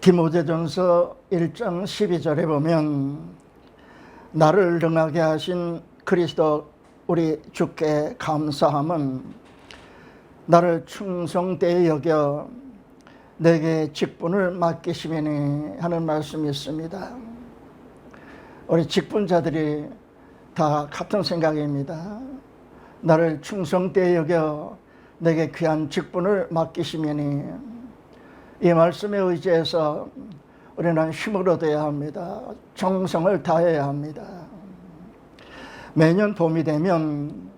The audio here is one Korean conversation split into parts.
디모데전서 1장 12절에 보면 나를 능하게 하신 그리스도 우리 주께 감사함은 나를 충성되이 여겨 내게 직분을 맡기심이니 하는 말씀이 있습니다. 우리 직분자들이 다 같은 생각입니다. 나를 충성되이 여겨 내게 귀한 직분을 맡기심이니 이 말씀에 의지해서 우리는 힘을 얻어야 합니다. 정성을 다해야 합니다. 매년 봄이 되면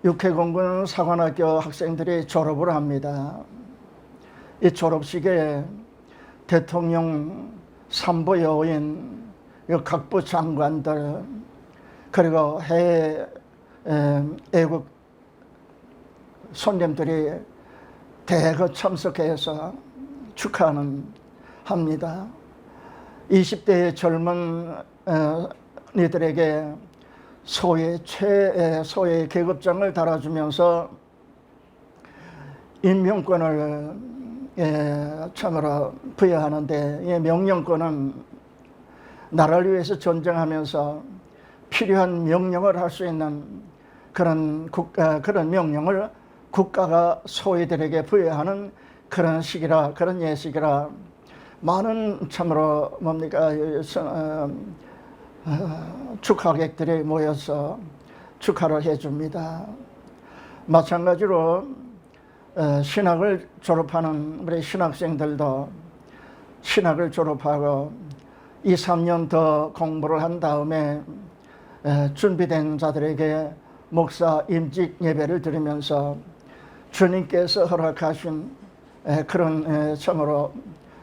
육해공군 사관학교 학생들이 졸업을 합니다. 이 졸업식에 대통령, 산부 여인, 각부 장관들, 그리고 해외 애국 손님들이 대거 참석해서 합니다. 20대의 젊은 이들에게 소의 계급장을 달아주면서 임명권을 참으로 부여하는데, 이 명령권은 나라를 위해서 전쟁하면서 필요한 명령을 할 수 있는 그런 명령을 국가가 소위들에게 부여하는 그런 시기라, 그런 예식이라 많은 참으로 축하객들이 모여서 축하를 해줍니다. 마찬가지로 신학을 졸업하는 우리 신학생들도 신학을 졸업하고 2, 3년 더 공부를 한 다음에 준비된 자들에게 목사 임직 예배를 드리면서 주님께서 허락하신 그런 참으로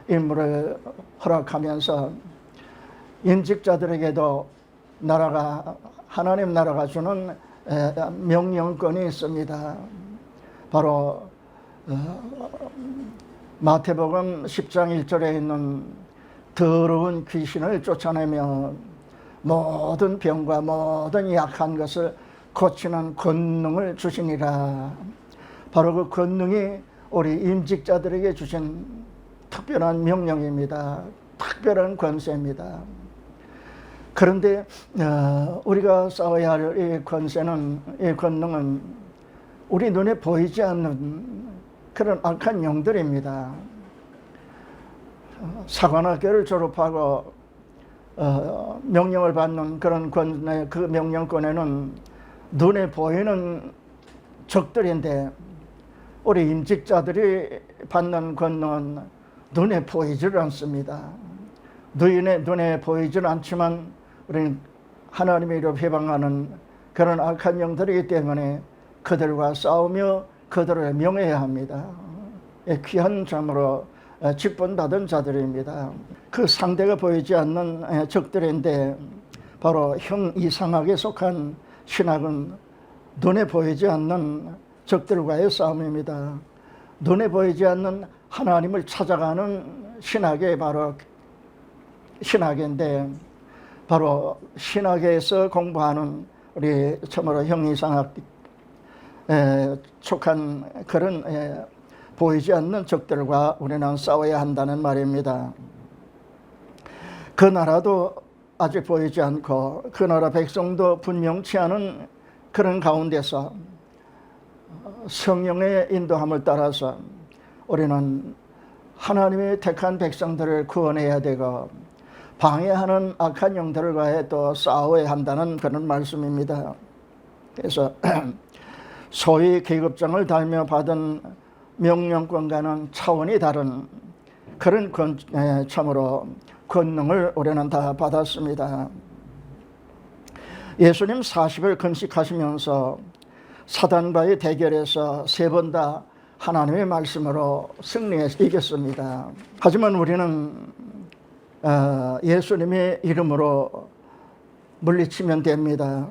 임무를 허락하면서 임직자들에게도 하나님 나라가 주는 명령권이 있습니다. 바로 마태복음 10장 1절에 있는 더러운 귀신을 쫓아내며 모든 병과 모든 약한 것을 고치는 권능을 주시니라. 바로 그 권능이 우리 임직자들에게 주신 특별한 명령입니다. 특별한 권세입니다. 그런데 우리가 싸워야 할 이 권능은 우리 눈에 보이지 않는 그런 악한 영들입니다. 사관학교를 졸업하고 명령을 받는 그런 그 명령권에는 눈에 보이는 적들인데, 우리 임직자들이 받는 권능은 눈에 보이질 않습니다. 눈에 보이질 않지만 우리는 하나님의 이름으로 회방하는 그런 악한 영들이기 때문에 그들과 싸우며 그들을 명해야 합니다. 귀한 점으로 직분 받은 자들입니다. 그 상대가 보이지 않는 적들인데, 바로 형 이상학에 속한 신학은 눈에 보이지 않는 적들과의 싸움입니다. 눈에 보이지 않는 하나님을 찾아가는 신학이 바로 신학인데, 바로 신학에서 공부하는 우리 참으로 형이상학 속한 그런 보이지 않는 적들과 우리는 싸워야 한다는 말입니다. 그 나라도 아직 보이지 않고 그 나라 백성도 분명치 않은 그런 가운데서 성령의 인도함을 따라서 우리는 하나님의 택한 백성들을 구원해야 되고 방해하는 악한 영들과의 또 싸워야 한다는 그런 말씀입니다. 그래서 소위 계급장을 달며 받은 명령권과는 차원이 다른 그런 참으로 권능을 우리는 다 받았습니다. 예수님 40일 금식하시면서 사단과의 대결에서 3번 다 하나님의 말씀으로 승리해서 이겼습니다. 하지만 우리는 예수님의 이름으로 물리치면 됩니다.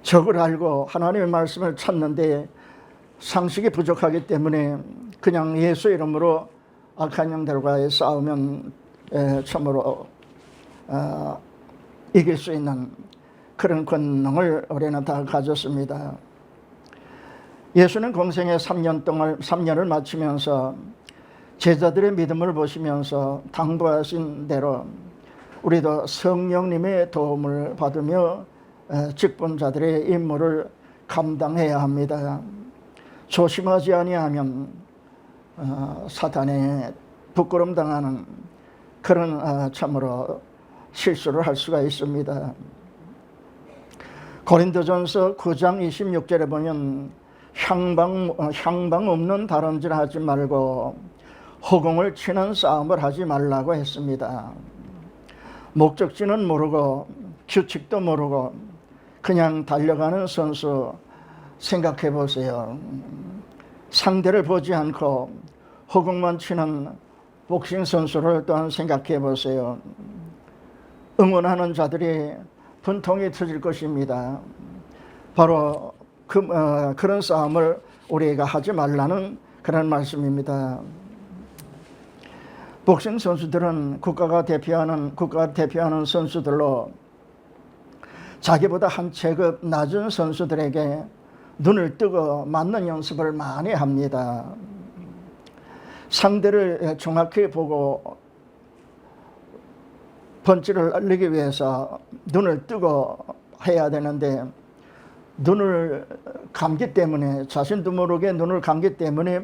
적을 알고 하나님의 말씀을 찾는데 상식이 부족하기 때문에 그냥 예수 이름으로 악한 영들과의 싸우면 참으로 이길 수 있는 그런 권능을 우리는 다 가졌습니다. 예수는 공생의 3년을 마치면서 제자들의 믿음을 보시면서 당부하신 대로 우리도 성령님의 도움을 받으며 직분자들의 임무를 감당해야 합니다. 조심하지 아니하면 사탄에 부끄럼 당하는 그런 참으로 실수를 할 수가 있습니다. 고린도전서 9장 26절에 보면 향방 없는 다름질 하지 말고 허공을 치는 싸움을 하지 말라고 했습니다. 목적지는 모르고 규칙도 모르고 그냥 달려가는 선수 생각해 보세요. 상대를 보지 않고 허공만 치는 복싱 선수를 또한 생각해 보세요. 응원하는 자들이 분통이 터질 것입니다. 바로 그런 싸움을 우리가 하지 말라는 그런 말씀입니다. 복싱 선수들은 국가가 대표하는 선수들로 자기보다 한 체급 낮은 선수들에게 눈을 뜨고 맞는 연습을 많이 합니다. 상대를 정확히 보고 펀치를 날리기 위해서 눈을 뜨고 해야 되는데 눈을 감기 때문에 자신도 모르게 눈을 감기 때문에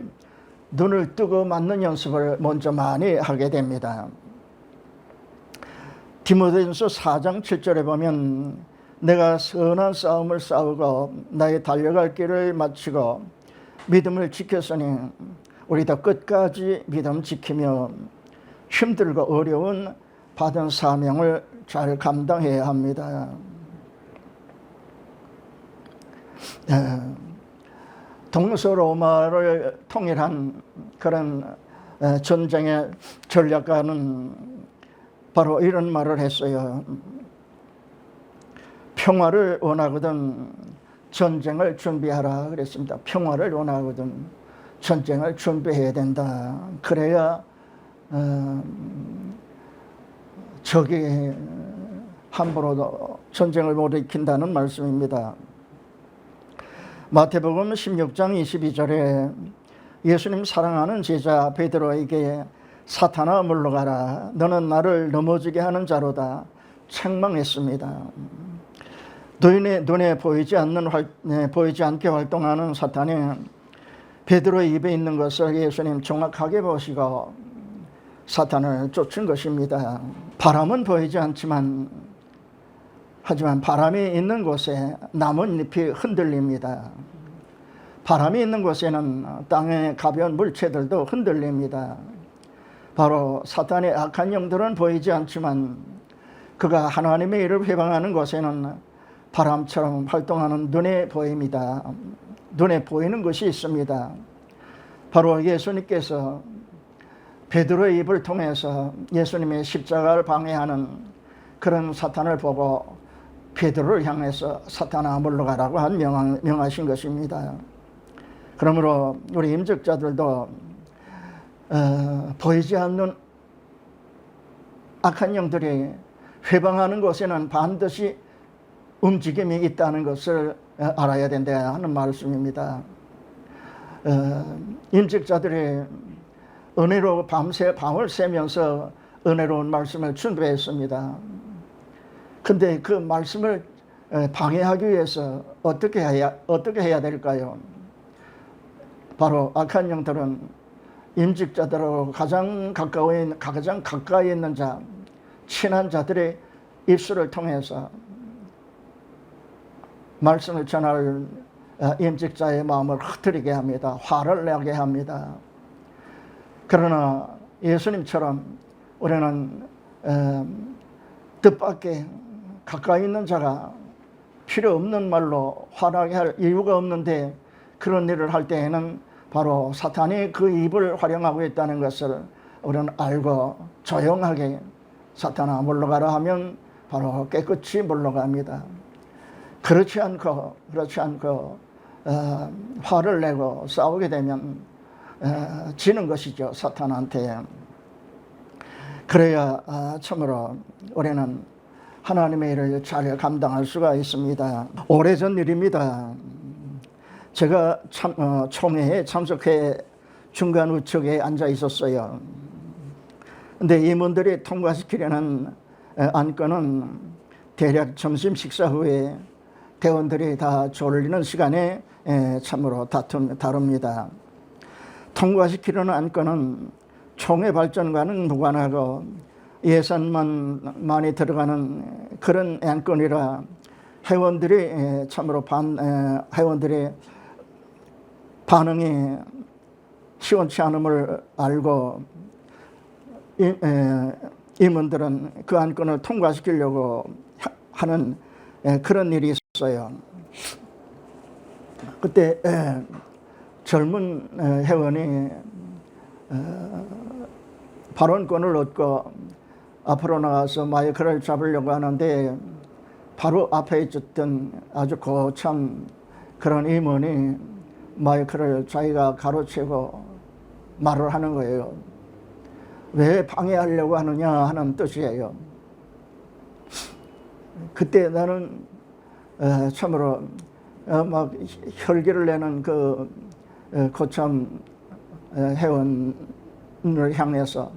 눈을 뜨고 맞는 연습을 먼저 많이 하게 됩니다. 디모데전서 4장 7절에 보면 내가 선한 싸움을 싸우고 나의 달려갈 길을 마치고 믿음을 지켰으니 우리도 끝까지 믿음 지키며 힘들고 어려운 받은 사명을 잘 감당해야 합니다. 동서로마를 통일한 그런 전쟁의 전략가는 바로 이런 말을 했어요. 평화를 원하거든 전쟁을 준비하라 그랬습니다. 평화를 원하거든 전쟁을 준비해야 된다. 그래야 적이 함부로 전쟁을 못 일으킨다는 말씀입니다. 마태복음 16장 22절에 예수님 사랑하는 제자 베드로에게 사탄아 물러가라 너는 나를 넘어지게 하는 자로다 책망했습니다. 눈에 보이지 않게 활동하는 사탄이 베드로의 입에 있는 것을 예수님 정확하게 보시고 사탄을 쫓은 것입니다. 바람은 보이지 않지만 하지만 바람이 있는 곳에 나뭇잎이 흔들립니다. 바람이 있는 곳에는 땅의 가벼운 물체들도 흔들립니다. 바로 사탄의 악한 영들은 보이지 않지만 그가 하나님의 일을 회방하는 곳에는 바람처럼 활동하는 눈에 보입니다. 눈에 보이는 것이 있습니다. 바로 예수님께서 베드로의 입을 통해서 예수님의 십자가를 방해하는 그런 사탄을 보고 베드로를 향해서 사탄아 물러가라고 명하신 것입니다. 그러므로 우리 임직자들도 보이지 않는 악한 영들이 회방하는 곳에는 반드시 움직임이 있다는 것을 알아야 된다 하는 말씀입니다. 임직자들이 은혜로 밤을 새면서 은혜로운 말씀을 준비했습니다. 근데 그 말씀을 방해하기 위해서 어떻게 해야 될까요? 바로 악한 영들은 임직자들하고 가장 가까이 있는 자, 친한 자들의 입술을 통해서 말씀을 전할 임직자의 마음을 흐트리게 합니다. 화를 내게 합니다. 그러나 예수님처럼 우리는 뜻밖의 가까이 있는 자가 필요 없는 말로 화나게 할 이유가 없는데 그런 일을 할 때에는 바로 사탄이 그 입을 활용하고 있다는 것을 우리는 알고 조용하게 사탄아 물러가라 하면 바로 깨끗이 물러갑니다. 그렇지 않고 화를 내고 싸우게 되면 지는 것이죠, 사탄한테. 그래야 참으로 우리는 하나님의 일을 잘 감당할 수가 있습니다. 오래전 일입니다. 제가 총회에 참석해 중간 우측에 앉아 있었어요. 근데 임원들이 통과시키려는 안건은 대략 점심 식사 후에 대원들이 다 졸리는 시간에 참으로 다룹니다. 통과시키려는 안건은 총회 발전과는 무관하고 예산만 많이 들어가는 그런 안건이라 회원들이 참으로 회원들의 반응이 시원치 않음을 알고 임원들은 그 안건을 통과시키려고 하는 그런 일이 있었어요. 그때 젊은 회원이 발언권을 얻고 앞으로 나가서 마이크를 잡으려고 하는데 바로 앞에 있었던 아주 거참 그런 임원이 마이크를 자기가 가로채고 말을 하는 거예요. 왜 방해하려고 하느냐 하는 뜻이에요. 그때 나는 참으로 막 혈기를 내는 그 거참 회원을 향해서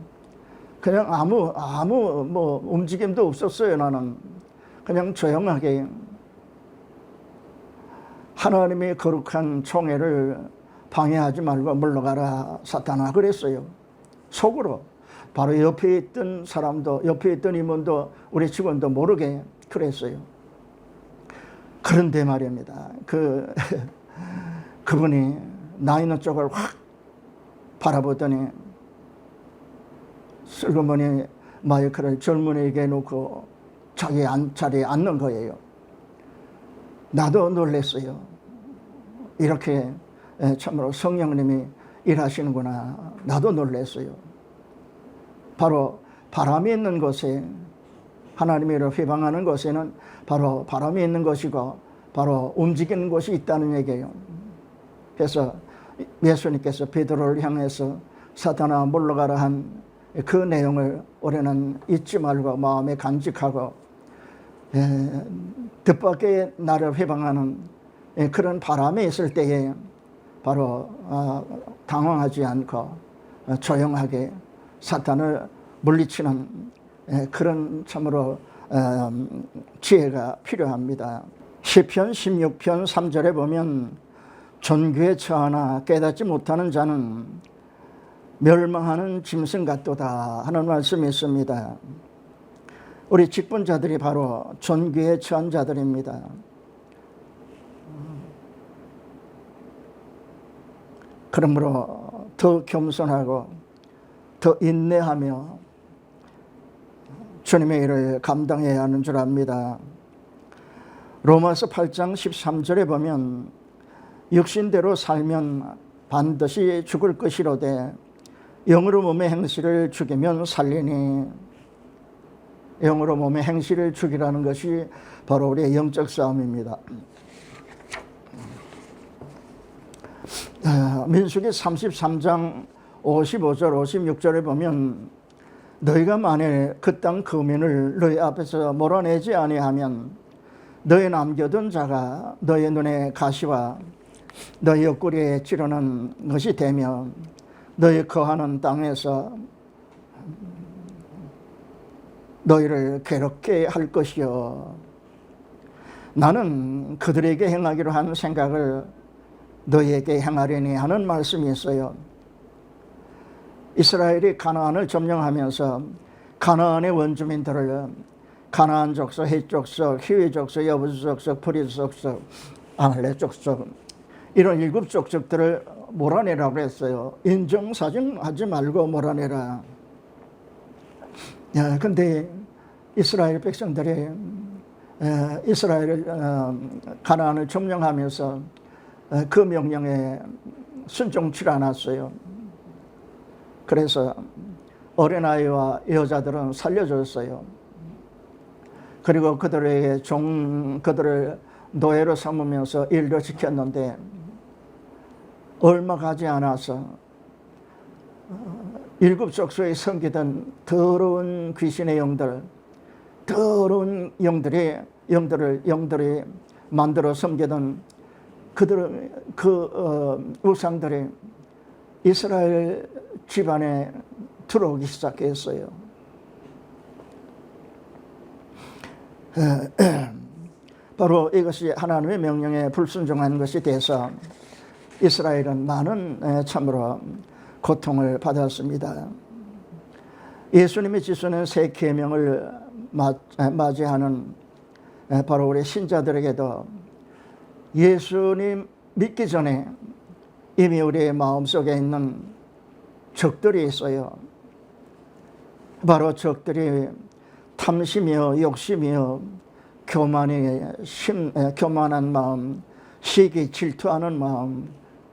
그냥 아무 뭐 움직임도 없었어요. 나는 그냥 조용하게 하나님의 거룩한 총회를 방해하지 말고 물러가라 사탄아 그랬어요. 속으로. 바로 옆에 있던 사람도, 옆에 있던 임원도, 우리 직원도 모르게 그랬어요. 그런데 말입니다. 그분이 나 있는 쪽을 확 바라보더니 슬그머니 마이크를 젊은이에게 놓고 자기 자리에 앉는 거예요. 나도 놀랐어요. 이렇게 참으로 성령님이 일하시는구나. 나도 놀랐어요. 바로 바람이 있는 곳에, 하나님을 회방하는 곳에는 바로 바람이 있는 것이고 바로 움직이는 곳이 있다는 얘기예요. 그래서 예수님께서 베드로를 향해서 사탄아 물러가라 한 그 내용을 올해는 잊지 말고 마음에 간직하고 뜻밖의 나를 회방하는 그런 바람이 있을 때에 바로 당황하지 않고 조용하게 사탄을 물리치는 그런 참으로 지혜가 필요합니다. 시편 16편 3절에 보면 존귀에 처하나 깨닫지 못하는 자는 멸망하는 짐승 같도다 하는 말씀이 있습니다. 우리 직분자들이 바로 존귀에 처한 자들입니다. 그러므로 더 겸손하고 더 인내하며 주님의 일을 감당해야 하는 줄 압니다. 로마서 8장 13절에 보면 육신대로 살면 반드시 죽을 것이로되 영으로 몸의 행실을 죽이면 살리니. 영으로 몸의 행실을 죽이라는 것이 바로 우리의 영적 싸움입니다. 민수기 33장 55절 56절에 보면 너희가 만일 그 땅 거민을 너희 앞에서 몰아내지 아니하면 너희 남겨둔 자가 너희 눈에 가시와 너희 옆구리에 찌르는 것이 되며 너희 거하는 땅에서 너희를 괴롭게 할 것이요 나는 그들에게 행하기로 한 생각을 너희에게 행하려니 하는 말씀이 있어요. 이스라엘이 가나안을 점령하면서 가나안의 원주민들을 가나안 족속, 헷 족속, 히위 족속, 여부스 족속, 프리스 족속, 아말렉 족속 이런 7 족속들을 몰아내라고 했어요. 인정사정하지 말고 몰아내라. 근데 이스라엘 백성들이 이스라엘 가나안을 점령하면서 그 명령에 순종치 않았어요. 그래서 어린아이와 여자들은 살려줬어요. 그리고 그들을 노예로 삼으면서 일도 시켰는데 얼마 가지 않아서 7 족속에 섬기던 더러운 귀신의 영들, 더러운 영들이 만들어 섬기던 우상들이 이스라엘 집안에 들어오기 시작했어요. 바로 이것이 하나님의 명령에 불순종한 것이 돼서 이스라엘은 많은 참으로 고통을 받았습니다. 예수님이 지수는 새 계명을 맞이하는 바로 우리 신자들에게도 예수님 믿기 전에 이미 우리의 마음속에 있는 적들이 있어요. 바로 적들이 탐심이요, 욕심이요, 교만한 마음, 시기 질투하는 마음,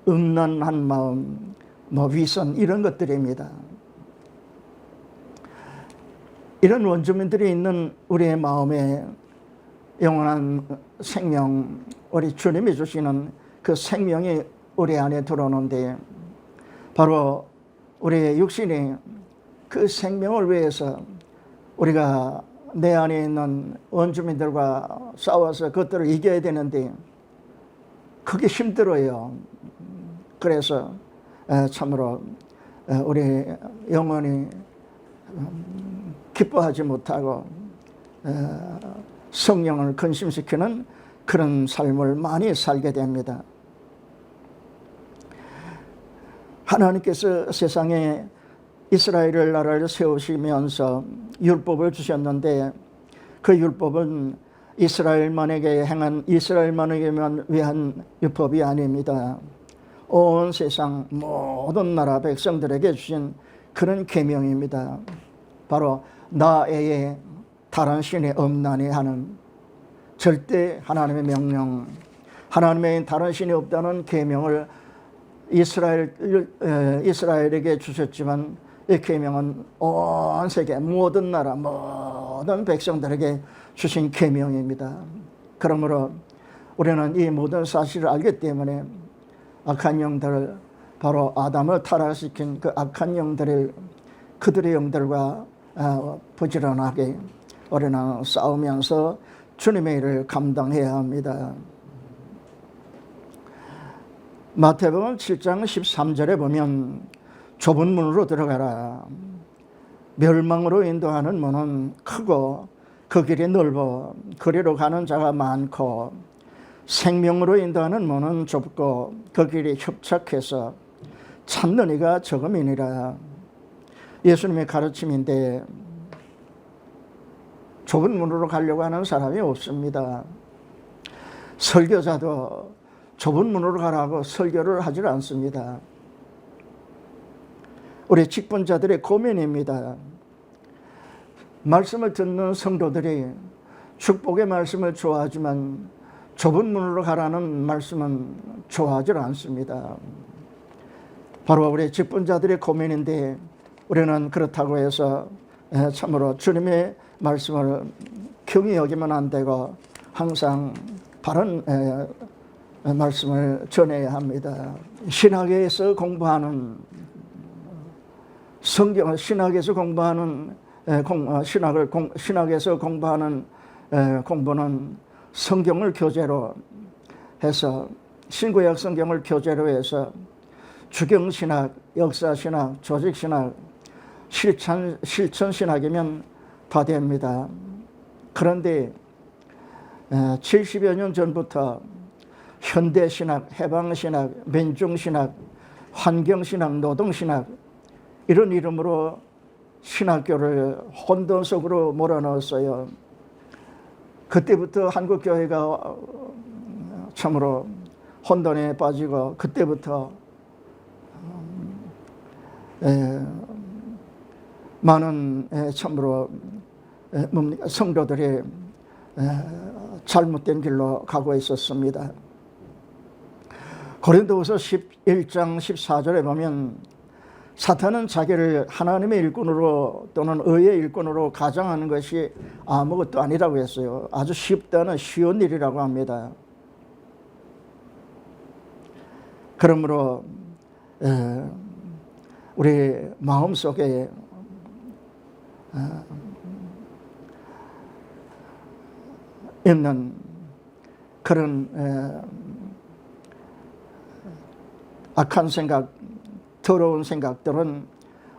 음란한 마음, 위선 이런 것들입니다. 이런 원주민들이 있는 우리의 마음에 영원한 생명, 우리 주님이 주시는 그 생명이 우리 안에 들어오는데 바로 우리의 육신이 그 생명을 위해서 우리가 내 안에 있는 원주민들과 싸워서 그것들을 이겨야 되는데 그게 힘들어요. 그래서 참으로 우리 영혼이 기뻐하지 못하고 성령을 근심시키는 그런 삶을 많이 살게 됩니다. 하나님께서 세상에 이스라엘 나라를 세우시면서 율법을 주셨는데 그 율법은 이스라엘만에게만 위한 율법이 아닙니다. 온 세상 모든 나라 백성들에게 주신 그런 계명입니다. 바로 나 외에 다른 신이 없나니 하는 절대 하나님의 명령, 하나님의 다른 신이 없다는 계명을 이스라엘에게 주셨지만 이 계명은 온 세계 모든 나라 모든 백성들에게 주신 계명입니다. 그러므로 우리는 이 모든 사실을 알기 때문에 악한 영들, 바로 아담을 타락시킨 그 악한 영들을 그들의 영들과 부지런하게 우리는 싸우면서 주님의 일을 감당해야 합니다. 마태복음 7장 13절에 보면 좁은 문으로 들어가라. 멸망으로 인도하는 문은 크고 그 길이 넓어 그리로 가는 자가 많고 생명으로 인도하는 문은 좁고 그 길이 협착해서 찾는 이가 적음이니라. 예수님의 가르침인데 좁은 문으로 가려고 하는 사람이 없습니다. 설교자도 좁은 문으로 가라고 설교를 하질 않습니다. 우리 직분자들의 고민입니다. 말씀을 듣는 성도들이 축복의 말씀을 좋아하지만 좁은 문으로 가라는 말씀은 좋아하지 않습니다. 바로 우리 직분자들의 고민인데 우리는 그렇다고 해서 참으로 주님의 말씀을 경히 여기면 안 되고 항상 바른 말씀을 전해야 합니다. 신학에서 공부하는 성경, 신학에서 공부하는 신학에서 공부하는 공부는 성경을 교재로 해서 신구약 성경을 교재로 해서 주경신학, 역사신학, 조직신학, 실천신학이면 다 됩니다. 그런데 70여 년 전부터 현대신학, 해방신학, 민중신학, 환경신학, 노동신학 이런 이름으로 신학교를 혼돈 속으로 몰아넣었어요. 그때부터 한국교회가 참으로 혼돈에 빠지고 그때부터 많은 참으로 성도들이 잘못된 길로 가고 있었습니다. 고린도후서 11장 14절에 보면 사탄은 자기를 하나님의 일꾼으로 또는 의의 일꾼으로 가장하는 것이 아무것도 아니라고 했어요. 아주 쉽다는 쉬운 일이라고 합니다. 그러므로 우리 마음속에 있는 그런 악한 생각, 더러운 생각들은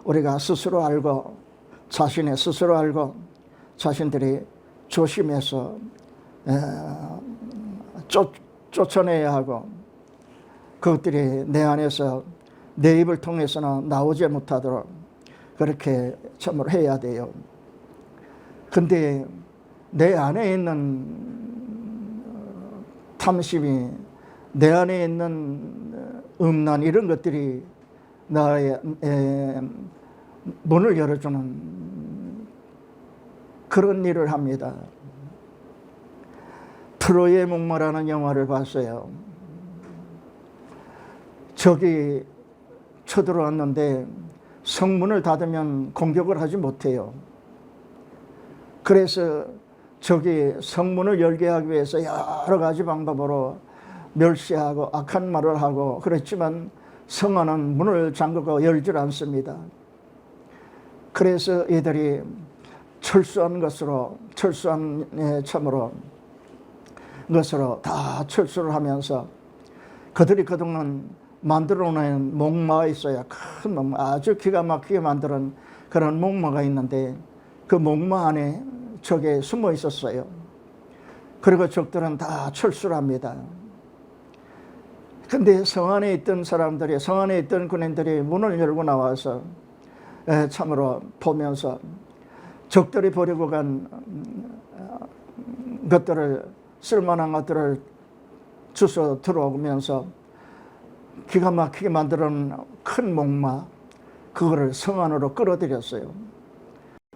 우리가 스스로 알고 자신의 스스로 알고 자신들이 조심해서 쫓아내야 하고 그것들이 내 안에서 내 입을 통해서는 나오지 못하도록 그렇게 참으로 해야 돼요. 근데 내 안에 있는 탐심이 내 안에 있는 음란 이런 것들이 나의 문을 열어주는 그런 일을 합니다. 트로이의 목마라는 영화를 봤어요. 적이 쳐들어왔는데 성문을 닫으면 공격을 하지 못해요. 그래서 적이 성문을 열게 하기 위해서 여러 가지 방법으로 멸시하고 악한 말을 하고 그렇지만 성 안은 문을 잠그고 열질 않습니다. 그래서 이들이 철수한 참으로 것으로 다 철수를 하면서 그들이 그동안 만들어놓은 목마가 있어요. 큰 목마, 아주 기가 막히게 만드는 그런 목마가 있는데 그 목마 안에 적이 숨어 있었어요. 그리고 적들은 다 철수를 합니다. 근데 성 안에 있던 사람들이, 성 안에 있던 군인들이 문을 열고 나와서 참으로 보면서 적들이 버리고 간 것들을, 쓸만한 것들을 주워 들어오면서 기가 막히게 만드는 큰 목마, 그거를 성 안으로 끌어들였어요.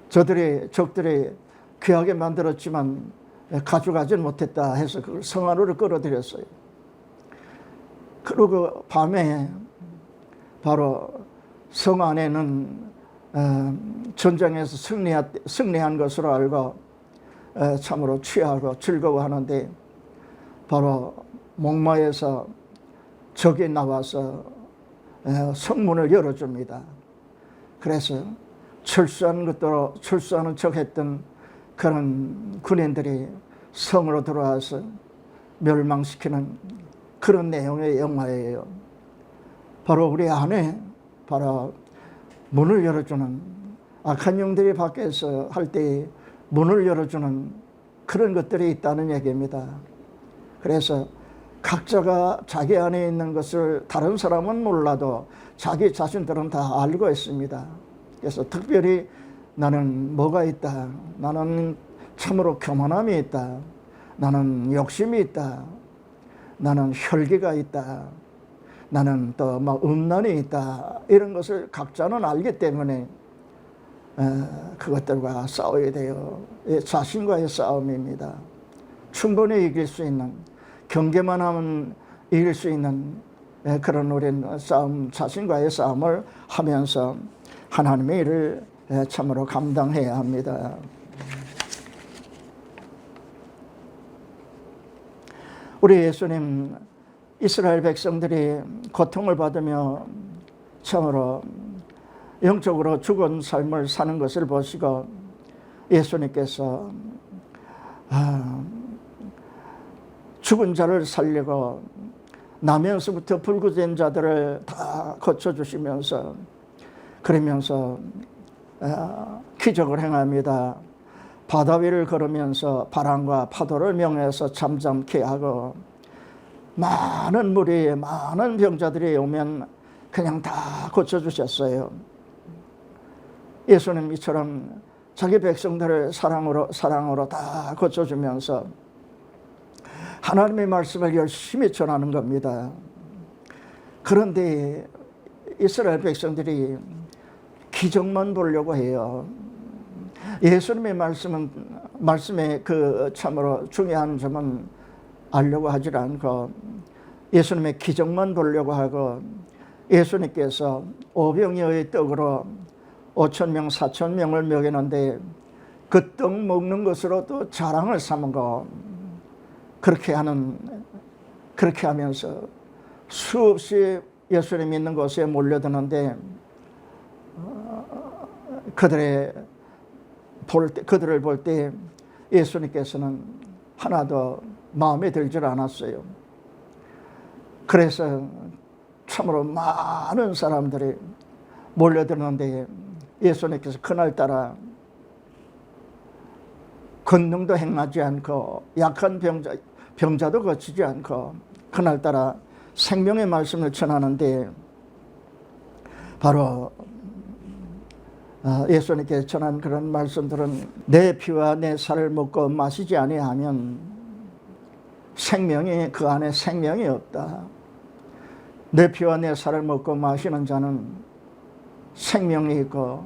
적들이 귀하게 만들었지만 가져가지 못했다 해서 그걸 성 안으로 끌어들였어요. 그리고 밤에 바로 성 안에는 전장에서 승리한 것으로 알고 참으로 취하고 즐거워하는데 바로 목마에서 적이 나와서 성문을 열어줍니다. 그래서 철수하는 척 했던 그런 군인들이 성으로 들어와서 멸망시키는 그런 내용의 영화예요. 바로 우리 안에 바로 문을 열어주는, 악한 영들이 밖에서 할 때 문을 열어주는 그런 것들이 있다는 얘기입니다. 그래서 각자가 자기 안에 있는 것을 다른 사람은 몰라도 자기 자신들은 다 알고 있습니다. 그래서 특별히 나는 뭐가 있다, 나는 참으로 교만함이 있다, 나는 욕심이 있다, 나는 혈기가 있다, 나는 또 막 음란이 있다, 이런 것을 각자는 알기 때문에 그것들과 싸워야 돼요. 자신과의 싸움입니다. 충분히 이길 수 있는, 경계만 하면 이길 수 있는 그런 우리는 자신과의 싸움을 하면서 하나님의 일을 참으로 감당해야 합니다. 우리 예수님, 이스라엘 백성들이 고통을 받으며 참으로 영적으로 죽은 삶을 사는 것을 보시고 예수님께서 죽은 자를 살리고 나면서부터 불구된 자들을 다 고쳐주시면서 그러면서 기적을 행합니다. 바다 위를 걸으면서 바람과 파도를 명해서 잠잠케 하고 많은 물이, 많은 병자들이 오면 그냥 다 고쳐주셨어요. 예수님 이처럼 자기 백성들을 사랑으로 다 고쳐주면서 하나님의 말씀을 열심히 전하는 겁니다. 그런데 이스라엘 백성들이 기적만 보려고 해요. 예수님의 말씀의 그 참으로 중요한 점은 알려고 하질 않고 예수님의 기적만 보려고 하고 예수님께서 오병이어의 떡으로 5,000명, 4,000명을 먹이는데 그 떡 먹는 것으로 또 자랑을 삼고 그렇게 하면서 수없이 예수님 있는 곳에 몰려드는데 그들을 볼 때 예수님께서는 하나도 마음에 들질 않았어요. 그래서 참으로 많은 사람들이 몰려들었는데 예수님께서 그날따라 권능도 행하지 않고 약한 병자도 고치지 않고 그날따라 생명의 말씀을 전하는데 바로 예수님께서 전한 그런 말씀들은 내 피와 내 살을 먹고 마시지 아니하면 생명이 그 안에 생명이 없다. 내 피와 내 살을 먹고 마시는 자는 생명이 있고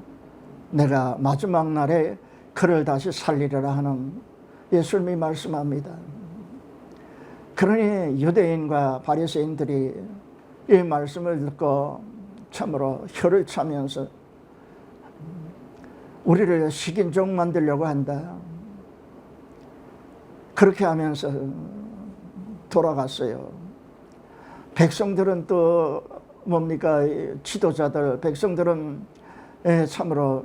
내가 마지막 날에 그를 다시 살리리라 하는 예수님이 말씀합니다. 그러니 유대인과 바리새인들이 이 말씀을 듣고 참으로 혀를 차면서 우리를 식인종 만들려고 한다. 그렇게 하면서 돌아갔어요. 백성들은 또 뭡니까? 지도자들, 백성들은 참으로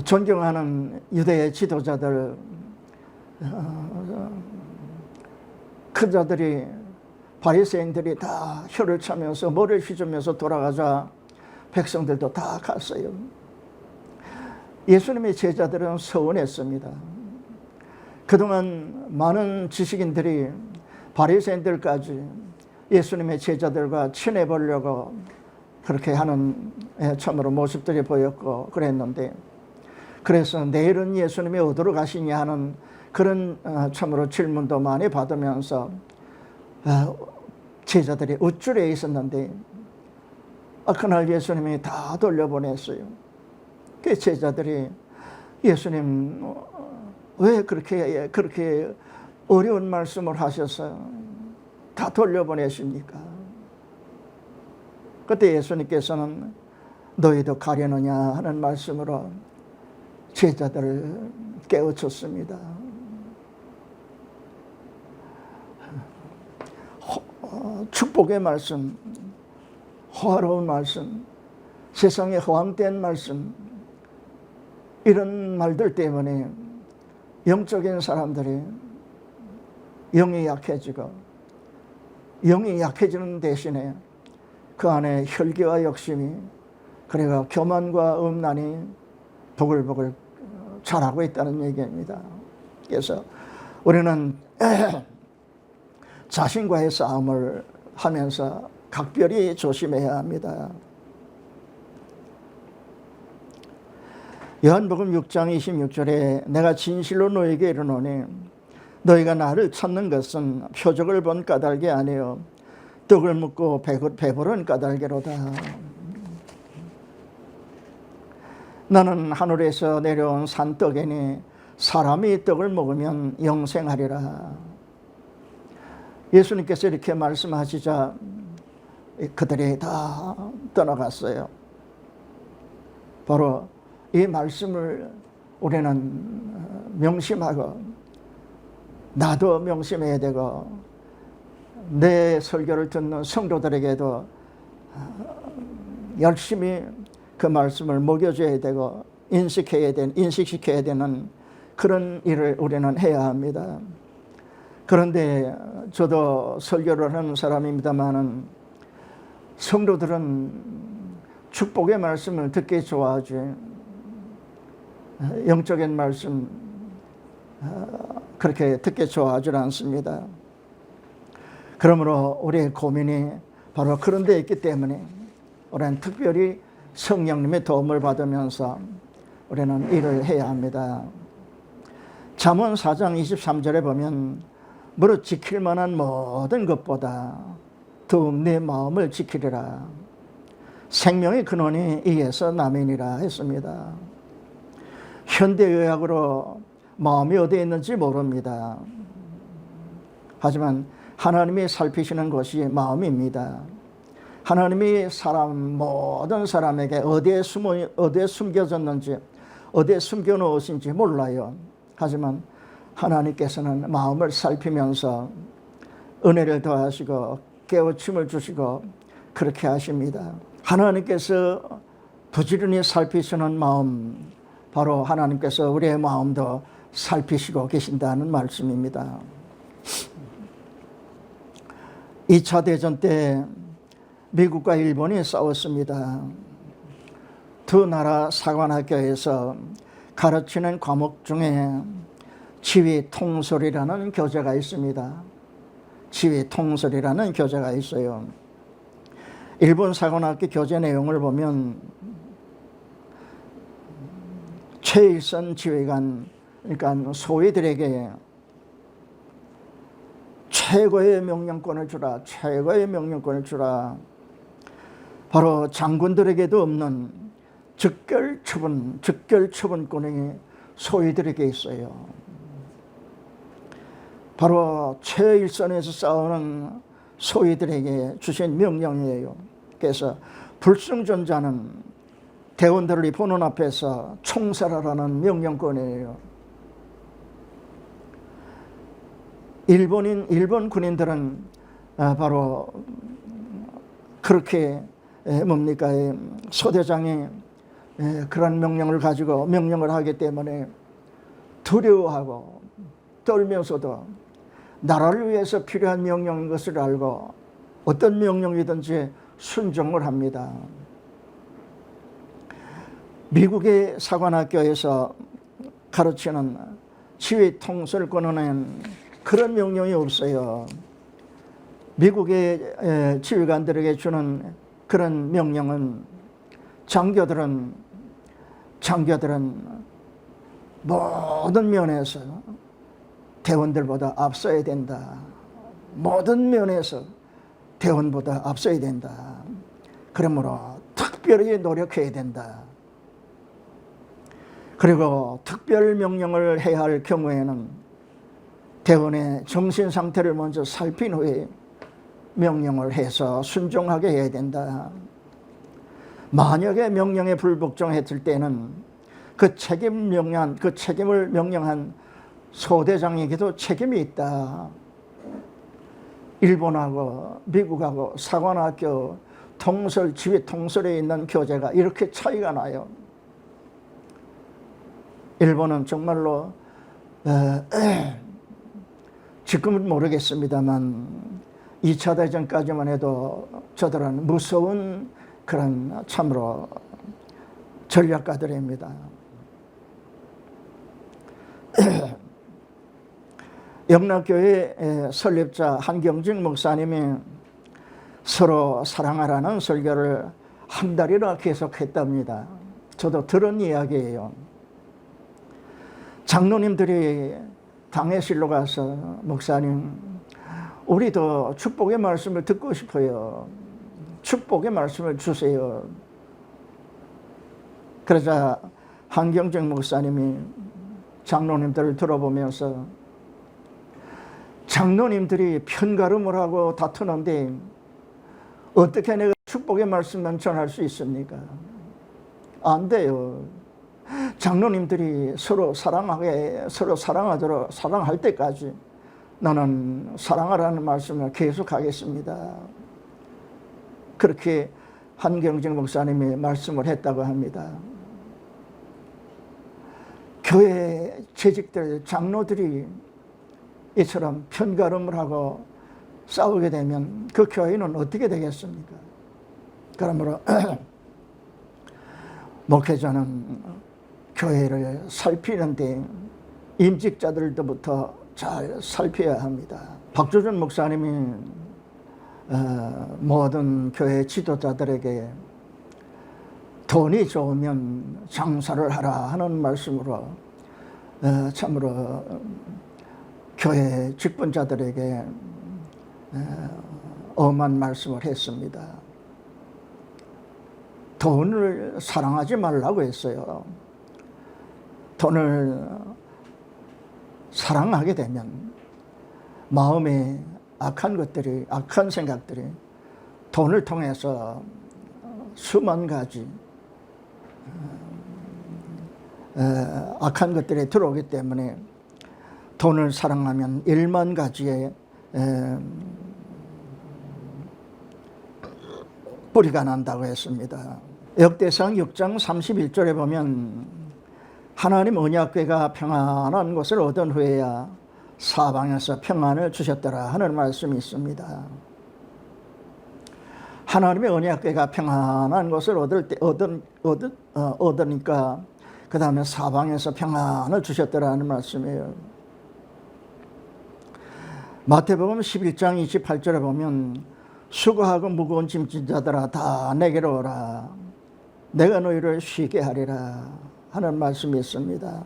존경하는 유대의 지도자들, 큰 자들이, 바리새인들이 다 혀를 차면서 머리를 휘저으면서 돌아가자 백성들도 다 갔어요. 예수님의 제자들은 서운했습니다. 그동안 많은 지식인들이 바리새인들까지 예수님의 제자들과 친해보려고 그렇게 하는 참으로 모습들이 보였고 그랬는데, 그래서 내일은 예수님이 어디로 가시냐 하는 그런 참으로 질문도 많이 받으면서 제자들이 우쭐해 있었는데 그날 예수님이 다 돌려보냈어요. 그 제자들이 예수님 왜 그렇게 어려운 말씀을 하셔서 다 돌려보내십니까? 그때 예수님께서는 너희도 가려느냐 하는 말씀으로 제자들을 깨우쳤습니다. 축복의 말씀, 호화로운 말씀, 세상에 허황된 말씀, 이런 말들 때문에 영적인 사람들이 영이 약해지고, 영이 약해지는 대신에 그 안에 혈기와 욕심이, 그리고 교만과 음란이 보글보글 자라고 있다는 얘기입니다. 그래서 우리는 자신과의 싸움을 하면서 각별히 조심해야 합니다. 요한복음 6장 26절에 내가 진실로 너에게 이르노니 너희가 나를 찾는 것은 표적을 본 까닭이 아니요 떡을 먹고 배부른 까닭이로다. 나는 하늘에서 내려온 산떡이니 사람이 떡을 먹으면 영생하리라. 예수님께서 이렇게 말씀하시자 그들이 다 떠나갔어요. 바로 이 말씀을 우리는 명심하고, 나도 명심해야 되고, 내 설교를 듣는 성도들에게도 열심히 그 말씀을 먹여줘야 되고 인식시켜야 되는 그런 일을 우리는 해야 합니다. 그런데 저도 설교를 하는 사람입니다만은 성도들은 축복의 말씀을 듣기 좋아하지 영적인 말씀 그렇게 듣기 좋아하지 않습니다. 그러므로 우리의 고민이 바로 그런 데 있기 때문에 우리는 특별히 성령님의 도움을 받으면서 우리는 일을 해야 합니다. 잠언 4장 23절에 보면 무릇 지킬 만한 모든 것보다 더욱 내 마음을 지키리라. 생명의 근원이 이에서 남이니라 했습니다. 현대의학으로 마음이 어디에 있는지 모릅니다. 하지만 하나님이 살피시는 것이 마음입니다. 하나님이 모든 사람에게 어디에 숨겨졌는지, 어디에 숨겨놓으신지 몰라요. 하지만 하나님께서는 마음을 살피면서 은혜를 더하시고 깨우침을 주시고 그렇게 하십니다. 하나님께서 부지런히 살피시는 마음, 바로 하나님께서 우리의 마음도 살피시고 계신다는 말씀입니다. 2차 대전 때 미국과 일본이 싸웠습니다. 두 나라 사관학교에서 가르치는 과목 중에 지휘 통솔이라는 교재가 있습니다. 지휘 통솔이라는 교재가 있어요. 일본 사관학교 교재 내용을 보면 최일선 지휘관, 그러니까 소위들에게 최고의 명령권을 주라, 최고의 명령권을 주라. 바로 장군들에게도 없는 즉결처분권이 소위들에게 있어요. 바로 최일선에서 싸우는 소위들에게 주신 명령이에요. 그래서 불승전자는 대원들을 보는 앞에서 총살하라는 명령권이에요. 일본 군인들은 바로 그렇게 소대장이 그런 명령을 가지고 명령을 하기 때문에 두려워하고 떨면서도 나라를 위해서 필요한 명령인 것을 알고 어떤 명령이든지 순종을 합니다. 미국의 사관학교에서 가르치는 지휘 통솔권은 그런 명령이 없어요. 미국의 지휘관들에게 주는 그런 명령은 장교들은 모든 면에서 대원들보다 앞서야 된다. 모든 면에서 대원보다 앞서야 된다. 그러므로 특별히 노력해야 된다. 그리고 특별 명령을 해야 할 경우에는 대원의 정신 상태를 먼저 살핀 후에 명령을 해서 순종하게 해야 된다. 만약에 명령에 불복종했을 때는 그 책임을 명령한 소대장에게도 책임이 있다. 일본하고 미국하고 사관학교 지휘 통솔에 있는 교재가 이렇게 차이가 나요. 일본은 정말로 지금은 모르겠습니다만 2차 대전까지만 해도 저들은 무서운 그런 참으로 전략가들입니다. 영락교회 설립자 한경직 목사님이 서로 사랑하라는 설교를 한 달이나 계속했답니다. 저도 들은 이야기예요. 장로님들이 당회실로 가서 목사님, 우리도 축복의 말씀을 듣고 싶어요. 축복의 말씀을 주세요. 그러자 한경직 목사님이 장로님들을 들어보면서 장로님들이 편가름을 하고 다투는데 어떻게 내가 축복의 말씀만 전할 수 있습니까? 안 돼요. 장로님들이 서로 사랑하도록 사랑할 때까지 나는 사랑하라는 말씀을 계속하겠습니다. 그렇게 한경직 목사님이 말씀을 했다고 합니다. 교회 재직들, 장로들이 이처럼 편가름을 하고 싸우게 되면 그 교회는 어떻게 되겠습니까? 그러므로 목회자는 교회를 살피는데 임직자들부터 잘 살펴야 합니다. 박조준 목사님이 모든 교회 지도자들에게 돈이 좋으면 장사를 하라 하는 말씀으로 참으로 교회 직분자들에게 엄한 말씀을 했습니다. 돈을 사랑하지 말라고 했어요. 돈을 사랑하게 되면 마음에 악한 생각들이 돈을 통해서 수만 가지 악한 것들이 들어오기 때문에 돈을 사랑하면 1만 가지의 뿌리가 난다고 했습니다. 역대상 6장 31절에 보면 하나님 언약궤가 평안한 곳을 얻은 후에야 사방에서 평안을 주셨더라 하는 말씀이 있습니다. 하나님의 언약궤가 평안한 것을 얻으니까 그 다음에 사방에서 평안을 주셨더라는 말씀이에요. 마태복음 11장 28절에 보면 수고하고 무거운 짐진 자들아 다 내게로 오라 내가 너희를 쉬게 하리라 하는 말씀이 있습니다.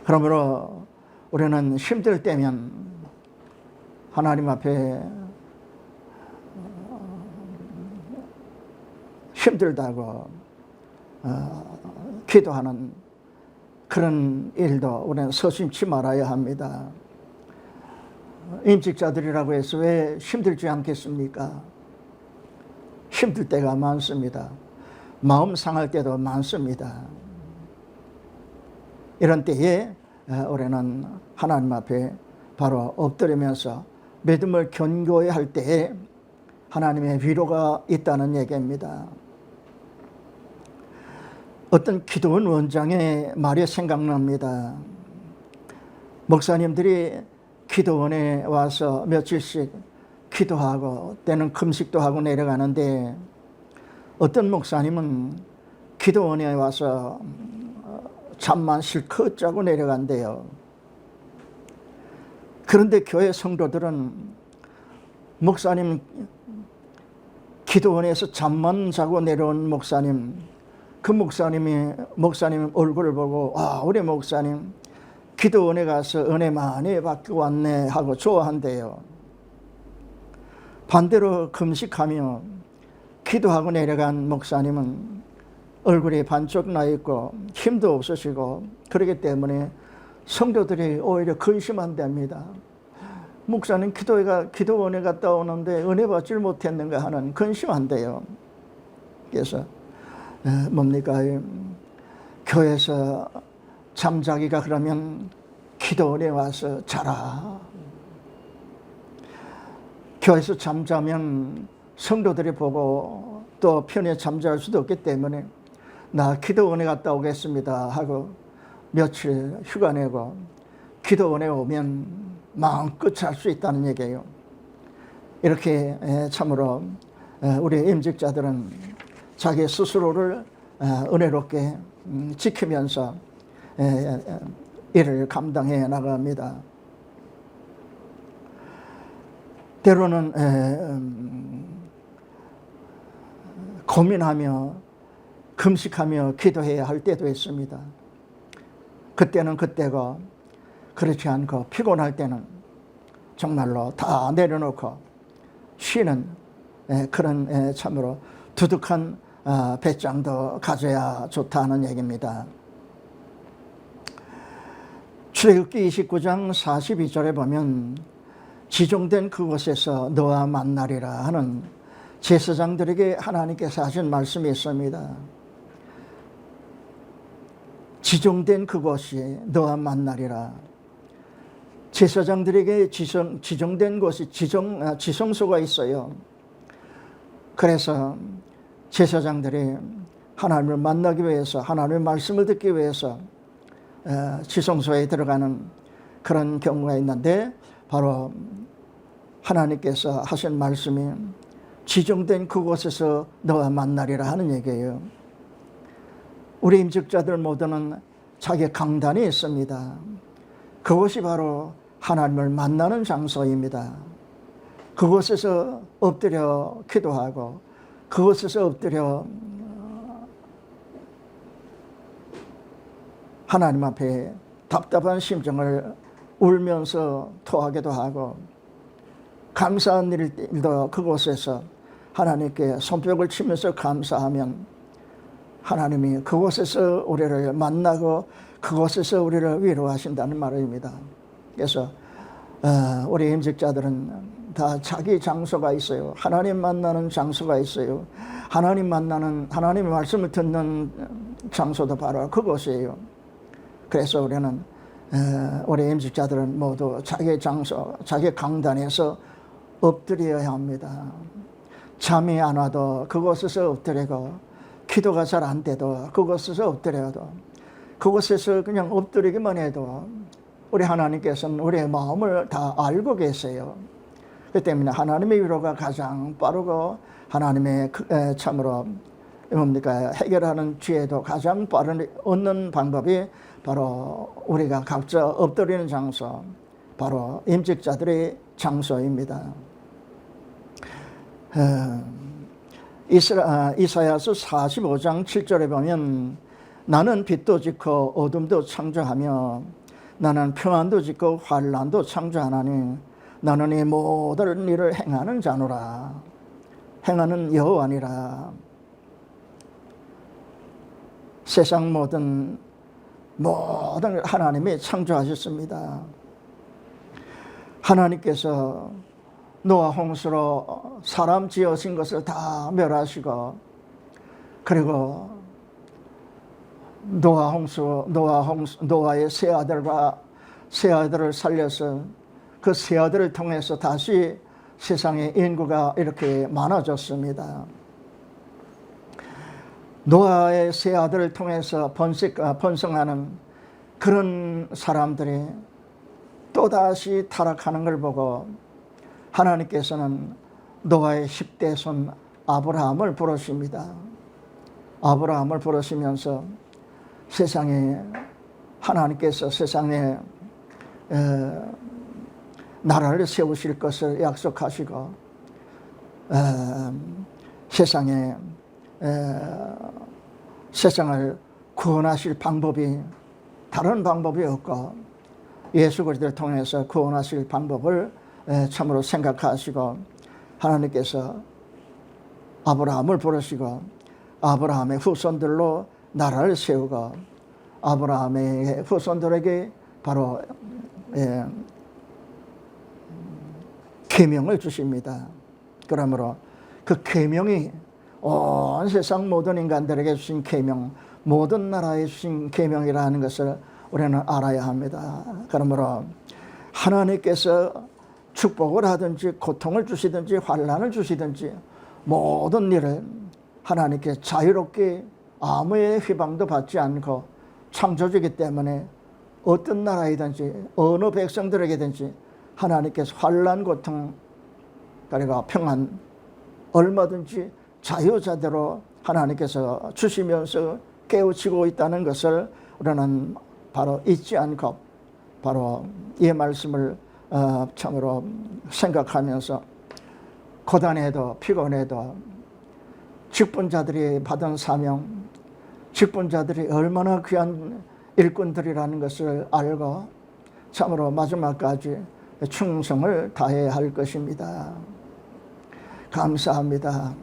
그러므로 우리는 힘들 때면 하나님 앞에 힘들다고 기도하는 그런 일도 우리는 서심치 말아야 합니다. 임직자들이라고 해서 왜 힘들지 않겠습니까? 힘들 때가 많습니다. 마음 상할 때도 많습니다. 이런 때에 우리는 하나님 앞에 바로 엎드리면서 믿음을 견고히 할 때에 하나님의 위로가 있다는 얘기입니다. 어떤 기도원 원장의 말이 생각납니다. 목사님들이 기도원에 와서 며칠씩 기도하고 때는 금식도 하고 내려가는데 어떤 목사님은 기도원에 와서 잠만 실컷 자고 내려간대요. 그런데 교회 성도들은 목사님 기도원에서 잠만 자고 내려온 목사님, 그 목사님 얼굴을 보고 우리 목사님 기도원에 가서 은혜 많이 받고 왔네 하고 좋아한대요. 반대로 금식하며 기도하고 내려간 목사님은 얼굴이 반쪽 나 있고 힘도 없으시고 그렇기 때문에 성도들이 오히려 근심한답니다. 목사님 기도원에 갔다 오는데 은혜 받질 못했는가 하는 근심한대요. 그래서 뭡니까? 교회에서 잠자기가 그러면 기도원에 와서 자라. 교회에서 잠자면 성도들이 보고 또 편히 잠잘 수도 없기 때문에 나 기도원에 갔다 오겠습니다 하고 며칠 휴가 내고 기도원에 오면 마음껏 잘 수 있다는 얘기예요. 이렇게 참으로 우리 임직자들은 자기 스스로를 은혜롭게 지키면서 일을 감당해 나갑니다. 때로는 고민하며 금식하며 기도해야 할 때도 있습니다. 그때는 그때고 그렇지 않고 피곤할 때는 정말로 다 내려놓고 쉬는 그런 참으로 두둑한 배짱도 가져야 좋다는 얘기입니다. 출애굽기 29장 42절에 보면 지정된 그곳에서 너와 만나리라 하는 제사장들에게 하나님께서 하신 말씀이 있습니다. 지정된 그곳이 너와 만나리라. 제사장들에게 지정된 곳이 지성소가 있어요. 그래서 제사장들이 하나님을 만나기 위해서 하나님의 말씀을 듣기 위해서 지성소에 들어가는 그런 경우가 있는데 바로 하나님께서 하신 말씀이 지정된 그곳에서 너와 만나리라 하는 얘기예요. 우리 임직자들 모두는 자기 강단이 있습니다. 그것이 바로 하나님을 만나는 장소입니다. 그곳에서 엎드려 기도하고 그곳에서 엎드려 하나님 앞에 답답한 심정을 울면서 토하기도 하고 감사한 일도 그곳에서 하나님께 손뼉을 치면서 감사하면 하나님이 그곳에서 우리를 만나고 그곳에서 우리를 위로하신다는 말입니다. 그래서 우리 임직자들은 다 자기 장소가 있어요. 하나님 만나는 장소가 있어요. 하나님의 말씀을 듣는 장소도 바로 그곳이에요. 그래서 우리는 우리 임직자들은 모두 자기 장소, 자기 강단에서 엎드려야 합니다. 잠이 안 와도 그곳에서 엎드리고 기도가 잘 안 돼도 그곳에서 엎드려도 그곳에서 그냥 엎드리기만 해도 우리 하나님께서는 우리의 마음을 다 알고 계세요. 그 때문에 하나님의 위로가 가장 빠르고 하나님의 참으로 뭡니까 해결하는 지혜도 가장 빠른 얻는 방법이 바로 우리가 각자 엎드리는 장소, 바로 임직자들의 장소입니다. 이사야서 45장 7절에 보면 나는 빛도 짓고 어둠도 창조하며 나는 평안도 짓고 환난도 창조하나니 나는 이 모든 일을 행하는 자노라. 행하는 여호와니라. 세상 모든 하나님이 창조하셨습니다. 하나님께서 노아 홍수로 사람 지으신 것을 다 멸하시고, 그리고 노아의 세 아들을 살려서 그 세 아들을 통해서 다시 세상의 인구가 이렇게 많아졌습니다. 노아의 세 아들을 통해서 번성하는 그런 사람들이 또다시 타락하는 걸 보고 하나님께서는 노아의 10대 손 아브라함을 부르십니다. 아브라함을 부르시면서 하나님께서 세상에 나라를 세우실 것을 약속하시고 세상을 구원하실 방법이 다른 방법이 없고 예수 그리스도를 통해서 구원하실 방법을 참으로 생각하시고 하나님께서 아브라함을 부르시고 아브라함의 후손들로 나라를 세우고 아브라함의 후손들에게 바로 계명을 주십니다. 그러므로 그 계명이 온 세상 모든 인간들에게 주신 계명, 모든 나라에 주신 계명이라는 것을 우리는 알아야 합니다. 그러므로 하나님께서 축복을 하든지 고통을 주시든지 환난을 주시든지 모든 일을 하나님께 자유롭게 아무의 휘방도 받지 않고 창조주이기 때문에 어떤 나라이든지 어느 백성들에게든지 하나님께서 환난, 고통, 그리고 평안 얼마든지 자유자대로 하나님께서 주시면서 깨우치고 있다는 것을 우리는 바로 잊지 않고 바로 이 말씀을 참으로 생각하면서 고단해도 피곤해도 직분자들이 받은 사명, 직분자들이 얼마나 귀한 일꾼들이라는 것을 알고 참으로 마지막까지 충성을 다해야 할 것입니다. 감사합니다.